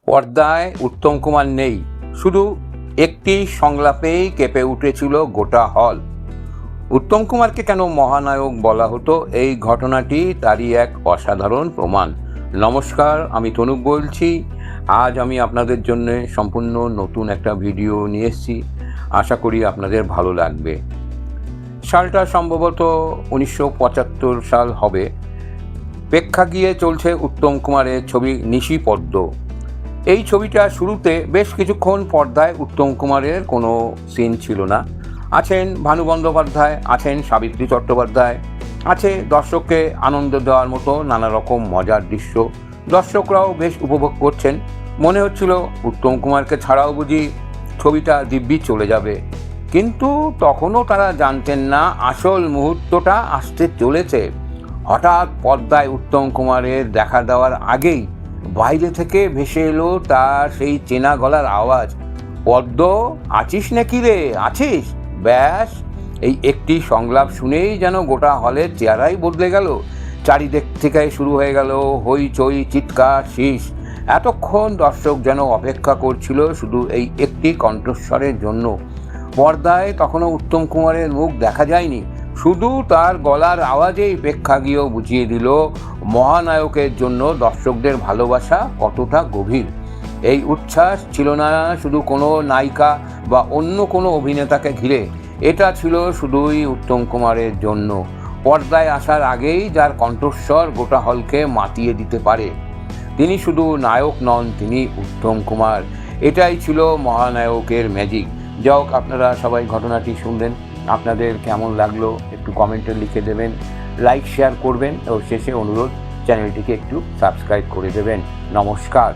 পর্দায় উত্তম কুমার নেই, শুধু একটি সংলাপেই কেঁপে উঠেছিল গোটা হল। উত্তম কুমারকে কেন মহানায়ক বলা হতো, এই ঘটনাটি তারই এক অসাধারণ প্রমাণ। নমস্কার, আমি তনুপ বলছি। আজ আমি আপনাদের জন্য সম্পূর্ণ নতুন একটা ভিডিও নিয়ে এসেছি। আশা করি আপনাদের ভালো লাগবে। সালটা সম্ভবত 1975 সাল হবে। প্রেক্ষাগৃহে চলছে উত্তম কুমারের ছবি নিশিপদ্ম। এই ছবিটা শুরুতে বেশ কিছুক্ষণ পর্দায় উত্তম কুমারের কোনো সিন ছিল না। আছেন ভানু বন্দ্যোপাধ্যায়, আছেন সাবিত্রী চট্টোপাধ্যায়, আছে দর্শককে আনন্দ দেওয়ার মতো নানা রকম মজার দৃশ্য। দর্শকরাও বেশ উপভোগ করছেন। মনে হচ্ছিল উত্তম কুমারকে ছাড়াও বুঝি ছবিটা দিব্যি চলে যাবে। কিন্তু তখনও তারা জানতেন না আসল মুহূর্তটা আসতে চলেছে। হঠাৎ পর্দায় উত্তম কুমারের দেখা দেওয়ার আগেই বাইরে থেকে ভেসে এলো তার সেই চেনা গলার আওয়াজ, পদ্ম আছিস নাকি রে, আছিস? ব্যাস, এই একটি সংলাপ শুনেই যেন গোটা হলের চেহারাই বদলে গেল। চারিদিক থেকে শুরু হয়ে গেল হইচই, চিৎকার, শীষ। এতক্ষণ দর্শক যেন অপেক্ষা করছিল শুধু এই একটি কণ্ঠস্বরের জন্য। পর্দায় তখনও উত্তম কুমারের মুখ দেখা যায়নি, শুধু তার গলার আওয়াজেই প্রেক্ষাগৃহ বুঝিয়ে দিল মহানায়কের জন্য দর্শকদের ভালোবাসা কতটা গভীর। এই উচ্ছ্বাস ছিল না শুধু কোনো নায়িকা বা অন্য কোনো অভিনেতাকে ঘিরে, এটা ছিল শুধুই উত্তম কুমারের জন্য। পর্দায় আসার আগেই যার কণ্ঠস্বর গোটা হলকে মাতিয়ে দিতে পারে, তিনি শুধু নায়ক নন, তিনি উত্তম কুমার। এটাই ছিল মহানায়কের ম্যাজিক। যাই হোক, আপনারা সবাই ঘটনাটি শুনলেন, আপনাদের কেমন লাগলো একটু কমেন্টে লিখে দেবেন, লাইক শেয়ার করবেন ও শেষে অনুরোধ চ্যানেলটিকে একটু সাবস্ক্রাইব করে দেবেন। নমস্কার।